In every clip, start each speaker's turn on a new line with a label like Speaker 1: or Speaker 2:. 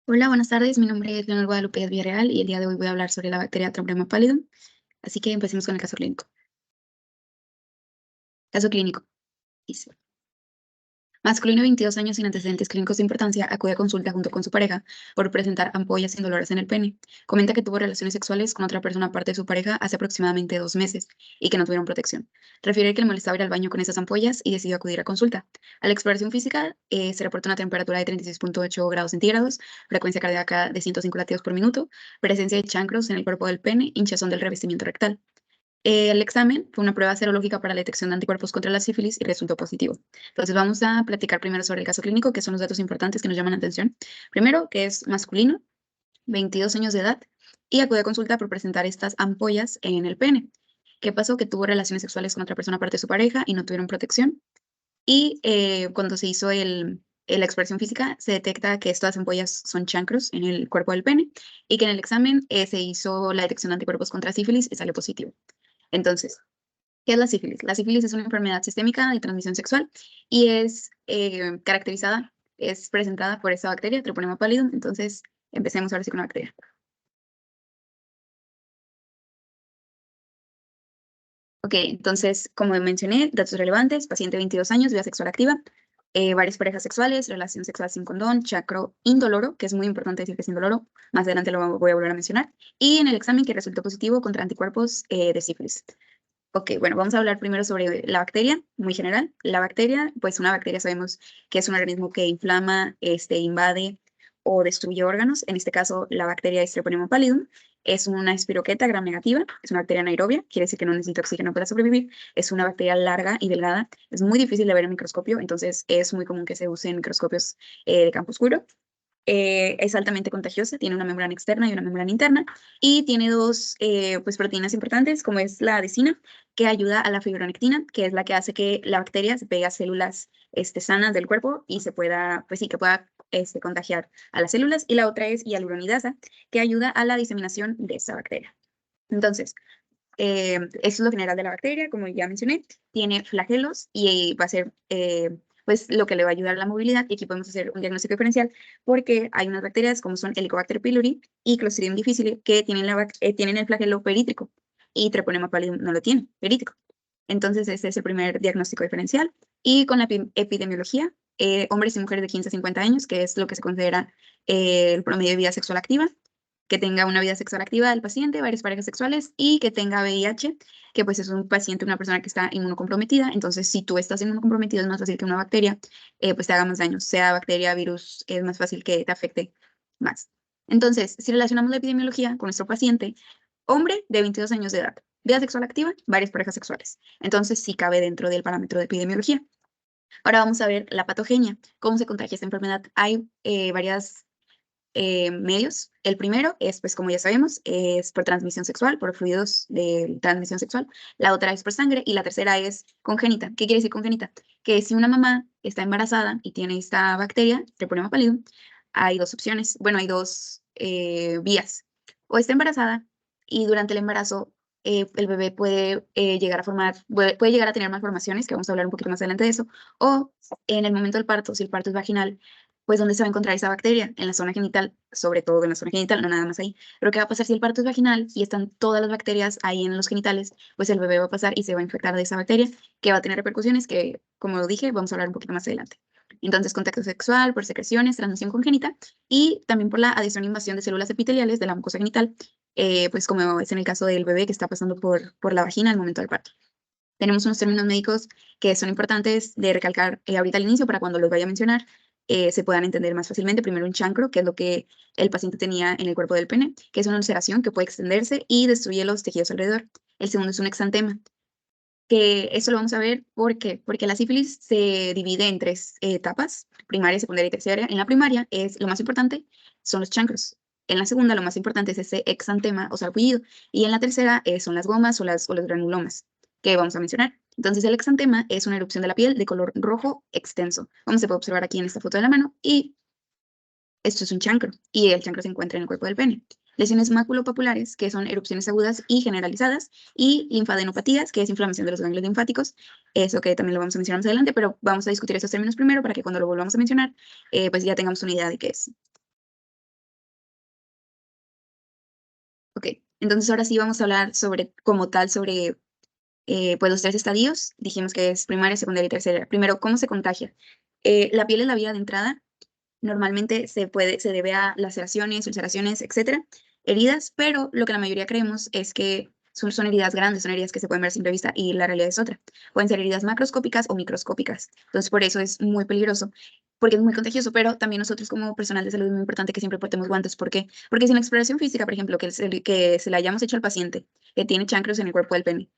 Speaker 1: Hola, buenas tardes. Mi nombre es Leonor Guadalupe Villarreal y el día de hoy voy a hablar sobre la bacteria Treponema pallidum. Así que empecemos con el caso clínico. Caso clínico. Dice, masculino de 22 años sin antecedentes clínicos de importancia acude a consulta junto con su pareja por presentar ampollas indoloras en el pene. Comenta que tuvo relaciones sexuales con otra persona aparte de su pareja hace aproximadamente 2 meses y que no tuvieron protección. Refiere que le molestaba ir al baño con esas ampollas y decidió acudir a consulta. A la exploración física se reporta una temperatura de 36,8 grados centígrados, frecuencia cardíaca de 105 latidos por minuto, presencia de chancros en el cuerpo del pene, hinchazón del revestimiento rectal. El examen fue una prueba serológica para la detección de anticuerpos contra la sífilis y resultó positivo. Entonces vamos a platicar primero sobre el caso clínico, que son los datos importantes que nos llaman la atención. Primero, que es masculino, 22 años de edad, y acude a consulta por presentar estas ampollas en el pene. ¿Qué pasó? Que tuvo relaciones sexuales con otra persona aparte de su pareja y no tuvieron protección. Y cuando se hizo la exploración física, se detecta que estas ampollas son chancros en el cuerpo del pene y que en el examen se hizo la detección de anticuerpos contra sífilis y salió positivo. Entonces, ¿qué es la sífilis? La sífilis es una enfermedad sistémica de transmisión sexual y es caracterizada, es presentada por esa bacteria, Treponema pallidum. Entonces, empecemos ahora sí con la bacteria. Ok, entonces, como mencioné, datos relevantes: paciente 22 años, vida sexual activa, varias parejas sexuales, relación sexual sin condón, chacro indoloro, que es muy importante decir que es indoloro, más adelante lo voy a volver a mencionar, y en el examen que resultó positivo contra anticuerpos de sífilis. Ok, bueno, vamos a hablar primero sobre la bacteria, muy general. La bacteria, pues una bacteria sabemos que es un organismo que inflama, invade o destruye órganos. En este caso, la bacteria es Treponema pallidum. Es una espiroqueta gram negativa, es una bacteria anaerobia, quiere decir que no necesita oxígeno para sobrevivir. Es una bacteria larga y delgada, es muy difícil de ver en microscopio, entonces es muy común que se use en microscopios de campo oscuro. Es altamente contagiosa, tiene una membrana externa y una membrana interna, y tiene dos pues, proteínas importantes, como es la adhesina, que ayuda a la fibronectina, que es la que hace que la bacteria se pegue a células sanas del cuerpo y se pueda, pues sí, que pueda contagiar a las células, y la otra es hialuronidasa, que ayuda a la diseminación de esa bacteria. Entonces, eso es lo general de la bacteria, como ya mencioné. Tiene flagelos y va a ser pues lo que le va a ayudar a la movilidad. Y aquí podemos hacer un diagnóstico diferencial porque hay unas bacterias como son Helicobacter pylori y Clostridium difficile que tienen el flagelo perítrico, y Treponema pallidum no lo tiene, perítrico. Entonces ese es el primer diagnóstico diferencial. Y con la epidemiología, hombres y mujeres de 15 a 50 años, que es lo que se considera el promedio de vida sexual activa, que tenga una vida sexual activa del paciente, varias parejas sexuales, y que tenga VIH, que pues es un paciente, una persona que está inmunocomprometida. Entonces, si tú estás inmunocomprometido, es más fácil que una bacteria pues te haga más daño. Sea bacteria, virus, es más fácil que te afecte más. Entonces, si relacionamos la epidemiología con nuestro paciente, hombre de 22 años de edad, vida sexual activa, varias parejas sexuales. Entonces, sí cabe dentro del parámetro de epidemiología. Ahora vamos a ver la patogenia, cómo se contagia esta enfermedad. Hay varias medios. El primero es, pues como ya sabemos, es por transmisión sexual, por fluidos de transmisión sexual. La otra es por sangre y la tercera es congénita. ¿Qué quiere decir congénita? Que si una mamá está embarazada y tiene esta bacteria, Treponema pallidum, hay dos opciones. Bueno, hay dos vías. O está embarazada y durante el embarazo el bebé puede llegar a puede llegar a tener malformaciones, que vamos a hablar un poquito más adelante de eso, o en el momento del parto, si el parto es vaginal, pues ¿dónde se va a encontrar esa bacteria? En la zona genital, sobre todo en la zona genital, no nada más ahí. Pero ¿qué va a pasar si el parto es vaginal y están todas las bacterias ahí en los genitales? Pues el bebé va a pasar y se va a infectar de esa bacteria, que va a tener repercusiones que, como lo dije, vamos a hablar un poquito más adelante. Entonces, contacto sexual, por secreciones, transmisión congénita, y también por la adhesión e invasión de células epiteliales de la mucosa genital, pues como es en el caso del bebé que está pasando por la vagina al momento del parto. Tenemos unos términos médicos que son importantes de recalcar ahorita al inicio para cuando los vaya a mencionar se puedan entender más fácilmente. Primero, un chancro, que es lo que el paciente tenía en el cuerpo del pene, que es una ulceración que puede extenderse y destruye los tejidos alrededor. El segundo es un exantema, que eso lo vamos a ver porque la sífilis se divide en tres etapas: primaria, secundaria y terciaria. En la primaria es lo más importante son los chancros. En la segunda lo más importante es ese exantema o sarpullido, y en la tercera son las gomas o los granulomas que vamos a mencionar. Entonces el exantema es una erupción de la piel de color rojo extenso, como se puede observar aquí en esta foto de la mano, y esto es un chancro y el chancro se encuentra en el cuerpo del pene. lesiones maculopapulares, que son erupciones agudas y generalizadas, y linfadenopatías, que es inflamación de los ganglios linfáticos, eso que también lo vamos a mencionar más adelante, pero vamos a discutir estos términos primero para que cuando lo volvamos a mencionar, pues ya tengamos una idea de qué es. Ok, entonces ahora sí vamos a hablar sobre, como tal, sobre pues los tres estadios. Dijimos que es primaria, secundaria y tercera. Primero, ¿cómo se contagia? La piel es la vía de entrada. Normalmente se debe a laceraciones, ulceraciones, etcétera, heridas, pero lo que la mayoría creemos es que son heridas grandes, son heridas que se pueden ver a simple vista y la realidad es otra. Pueden ser heridas macroscópicas o microscópicas. Entonces, por eso es muy peligroso, porque es muy contagioso, pero también nosotros como personal de salud es muy importante que siempre portemos guantes. ¿Por qué? Porque si en la exploración física, por ejemplo, que se le hayamos hecho al paciente que tiene chancros en el cuerpo del pene,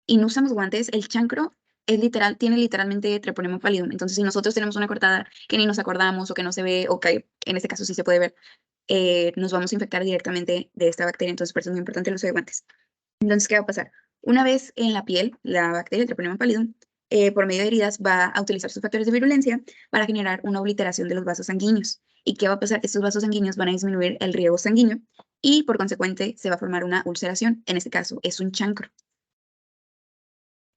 Speaker 1: y no usamos guantes, el chancro es literal, tiene literalmente Treponema pallidum. Entonces, si nosotros tenemos una cortada que ni nos acordamos o que no se ve, o que en este caso sí se puede ver, nos vamos a infectar directamente de esta bacteria. Entonces, por eso es muy importante el uso de guantes. Entonces, ¿qué va a pasar? Una vez en la piel, la bacteria, el Treponema pallidum, por medio de heridas, va a utilizar sus factores de virulencia para generar una obliteración de los vasos sanguíneos. ¿Y qué va a pasar? Estos vasos sanguíneos van a disminuir el riego sanguíneo y, por consecuente, se va a formar una ulceración. En este caso, es un chancro.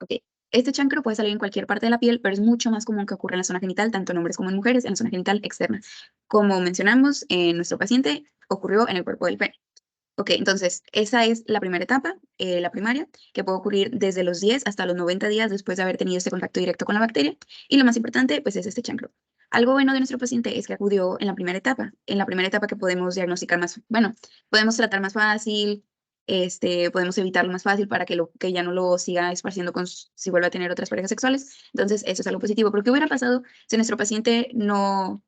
Speaker 1: Ok. Este chancro puede salir en cualquier parte de la piel, pero es mucho más común que ocurra en la zona genital, tanto en hombres como en mujeres, en la zona genital externa. Como mencionamos, en nuestro paciente ocurrió en el cuerpo del pene. Ok, entonces esa es la primera etapa, la primaria, que puede ocurrir desde los 10 hasta los 90 días después de haber tenido este contacto directo con la bacteria. Y lo más importante, pues es este chancro. Algo bueno de nuestro paciente es que acudió en la primera etapa que podemos diagnosticar más, bueno, podemos tratar más fácil, podemos evitarlo más fácil para que ya no lo siga esparciendo si vuelve a tener otras parejas sexuales. Entonces, eso es algo positivo. Pero ¿qué hubiera pasado si nuestro paciente no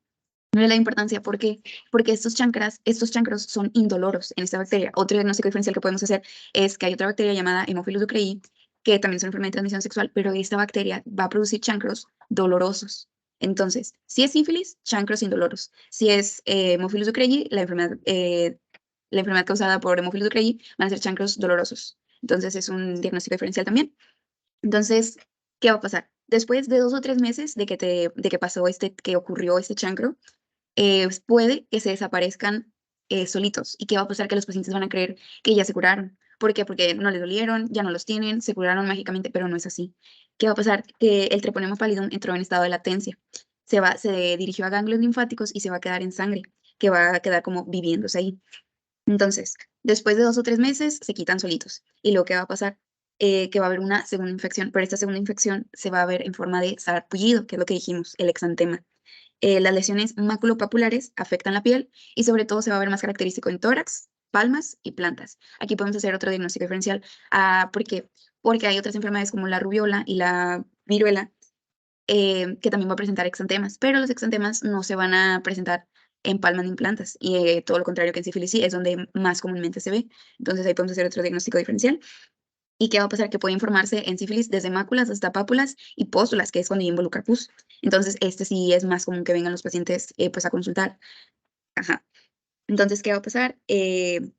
Speaker 1: le da importancia? ¿Por qué? Porque estos chancros son indoloros en esta bacteria. Otro diagnóstico diferencial que podemos hacer es que hay otra bacteria llamada Haemophilus ducreyi, que también es una enfermedad de transmisión sexual, pero esta bacteria va a producir chancros dolorosos. Entonces, si es sífilis, chancros indoloros. Si es Haemophilus ducreyi, la enfermedad causada por Haemophilus ducreyi, van a ser chancros dolorosos. Entonces, es un diagnóstico diferencial también. Entonces, ¿qué va a pasar? Después de 2 o 3 meses de que pasó que ocurrió este chancro, puede que se desaparezcan solitos. ¿Y qué va a pasar? Que los pacientes van a creer que ya se curaron. ¿Por qué? Porque no les dolieron, ya no los tienen, se curaron mágicamente, pero no es así. ¿Qué va a pasar? Que el Treponema pallidum entró en estado de latencia. Se dirigió a ganglios linfáticos y se va a quedar en sangre, que va a quedar como viviéndose ahí. Entonces, después de 2 o 3 meses, se quitan solitos. ¿Y lo que va a pasar? Que va a haber una segunda infección, pero esta segunda infección se va a ver en forma de sarpullido, que es lo que dijimos, el exantema. Las lesiones maculopapulares afectan la piel y sobre todo se va a ver más característico en tórax, palmas y plantas. Aquí podemos hacer otro diagnóstico diferencial. ¿Por qué? Porque hay otras enfermedades como la rubiola y la viruela que también va a presentar exantemas, pero los exantemas no se van a presentar en palmas ni en plantas y todo lo contrario que en sífilis sí, es donde más comúnmente se ve. Entonces ahí podemos hacer otro diagnóstico diferencial. ¿Y qué va a pasar? Que puede informarse en sífilis desde máculas hasta pápulas y póstulas, que es cuando ya involucra pus. Entonces, este sí es más común que vengan los pacientes pues a consultar. Ajá. Entonces, ¿qué va a pasar? Que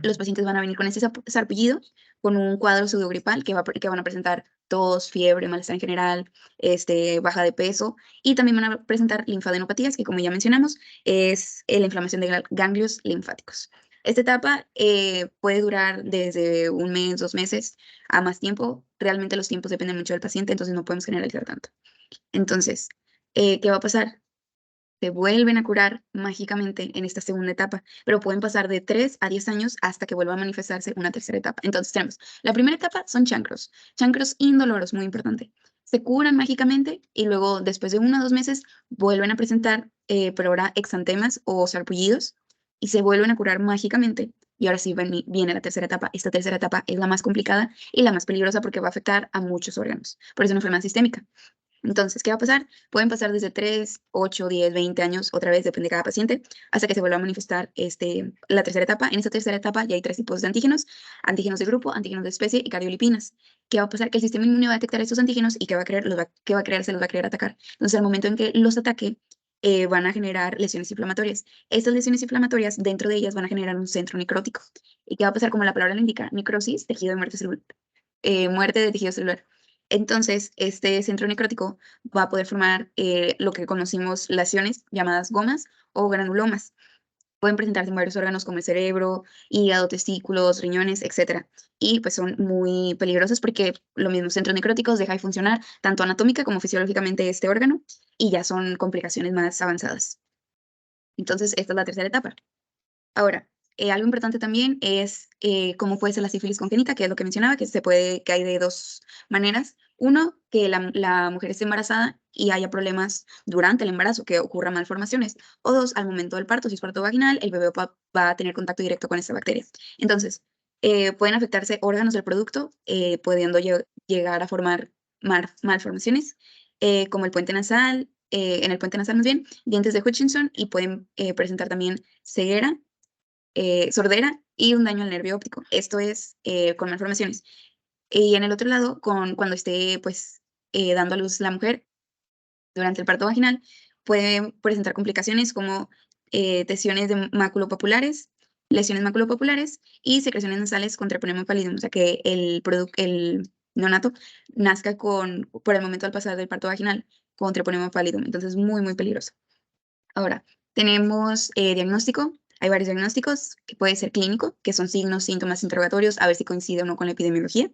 Speaker 1: los pacientes van a venir con ese sarpullido, con un cuadro pseudogripal que van a presentar tos, fiebre, malestar en general, baja de peso, y también van a presentar linfadenopatías, que como ya mencionamos, es la inflamación de ganglios linfáticos. Esta etapa puede durar desde un mes, 2 meses a más tiempo. Realmente los tiempos dependen mucho del paciente, entonces no podemos generalizar tanto. Entonces, ¿qué va a pasar? Se vuelven a curar mágicamente en esta segunda etapa, pero pueden pasar de 3 a 10 años hasta que vuelva a manifestarse una tercera etapa. Entonces tenemos, la primera etapa son chancros indoloros, muy importante. Se curan mágicamente y luego después de 1 o 2 meses vuelven a presentar, pero ahora exantemas o sarpullidos y se vuelven a curar mágicamente. Y ahora sí viene la tercera etapa. Esta tercera etapa es la más complicada y la más peligrosa porque va a afectar a muchos órganos. Por eso es una enfermedad sistémica. Entonces, ¿qué va a pasar? Pueden pasar desde 3, 8, 10, 20 años, otra vez, depende de cada paciente, hasta que se vuelva a manifestar la tercera etapa. En esta tercera etapa ya hay 3 tipos de antígenos: antígenos de grupo, antígenos de especie y cardiolipinas. ¿Qué va a pasar? Que el sistema inmune va a detectar estos antígenos y ¿qué va a creer? ¿Qué va a creer? Se los va a querer atacar. Entonces, al momento en que los ataque, van a generar lesiones inflamatorias. Estas lesiones inflamatorias, dentro de ellas, van a generar un centro necrótico. ¿Y qué va a pasar? Como la palabra lo indica, necrosis, tejido de muerte celular, muerte de tejido celular. Entonces, este centro necrótico va a poder formar lo que conocimos lesiones llamadas gomas o granulomas. Pueden presentarse en varios órganos como el cerebro, hígado, testículos, riñones, etcétera. Y pues son muy peligrosos porque los mismos centros necróticos deja de funcionar tanto anatómica como fisiológicamente este órgano y ya son complicaciones más avanzadas. Entonces, esta es la tercera etapa. Ahora, algo importante también es cómo puede ser la sífilis congénita, que es lo que mencionaba, que hay de dos maneras. Uno, que la mujer esté embarazada y haya problemas durante el embarazo, que ocurran malformaciones. O dos, al momento del parto, si es parto vaginal, el bebé va a tener contacto directo con esta bacteria. Entonces, pueden afectarse órganos del producto, pudiendo llegar a formar malformaciones, como el puente nasal, en el puente nasal más bien, dientes de Hutchinson, y pueden presentar también ceguera, sordera y un daño al nervio óptico. Esto es con malformaciones. Y en el otro lado, cuando esté pues dando a luz la mujer durante el parto vaginal, puede presentar complicaciones como lesiones de maculopapulares, lesiones maculopapulares y secreciones nasales con treponema pallidum, o sea que el neonato nazca por el momento al pasar del parto vaginal con treponema pallidum. Entonces, muy, muy peligroso. Ahora, tenemos diagnóstico. Hay varios diagnósticos que puede ser clínico, que son signos, síntomas, interrogatorios, a ver si coincide o no con la epidemiología.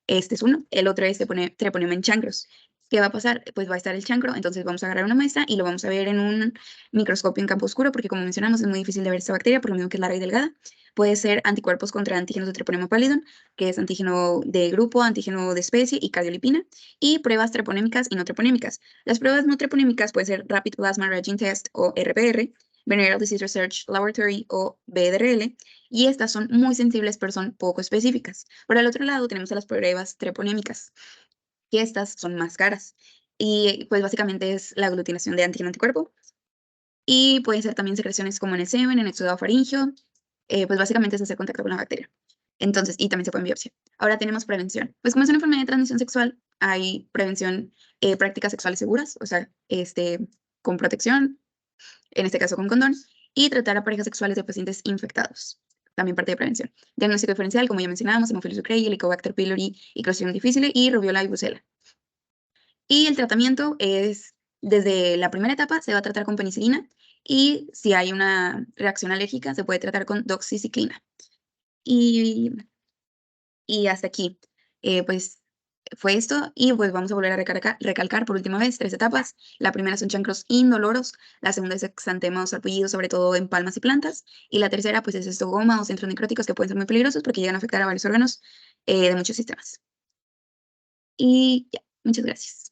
Speaker 1: Este es uno. El otro es treponema en chancros. ¿Qué va a pasar? Pues va a estar el chancro, entonces vamos a agarrar una muestra y lo vamos a ver en un microscopio en campo oscuro, porque como mencionamos es muy difícil de ver esta bacteria, por lo mismo que es larga y delgada. Puede ser anticuerpos contra antígenos de treponema pallidum, que es antígeno de grupo, antígeno de especie y cardiolipina, y pruebas treponémicas y no treponémicas. Las pruebas no treponémicas pueden ser Rapid Plasma Reagin Test o RPR, Venereal Disease Research Laboratory o BDRL, y estas son muy sensibles pero son poco específicas. Por el otro lado tenemos a las pruebas treponémicas, que estas son más caras. Y pues básicamente es la aglutinación de antígeno anticuerpo. Y pueden ser también secreciones como en el semen, en el exudado faríngeo. Pues básicamente es hacer contacto con la bacteria. Entonces, y también se puede en biopsia. Ahora tenemos prevención. Pues como es una enfermedad de transmisión sexual, hay prevención, prácticas sexuales seguras, o sea, con protección, en este caso con condón, y tratar a parejas sexuales de pacientes infectados. También parte de prevención. Diagnóstico diferencial, como ya mencionábamos, Haemophilus ducreyi, Helicobacter pylori y Clostridium difficile y rubiola y brucela. Y el tratamiento es, desde la primera etapa, se va a tratar con penicilina y si hay una reacción alérgica, se puede tratar con doxiciclina. Y, y hasta aquí, pues fue esto y pues vamos a volver a recalcar por última vez 3 etapas. La primera son chancros indoloros, la segunda es exantema o sarpullido, sobre todo en palmas y plantas, y la tercera pues es estogoma o centros necróticos que pueden ser muy peligrosos porque llegan a afectar a varios órganos de muchos sistemas. Y ya, muchas gracias.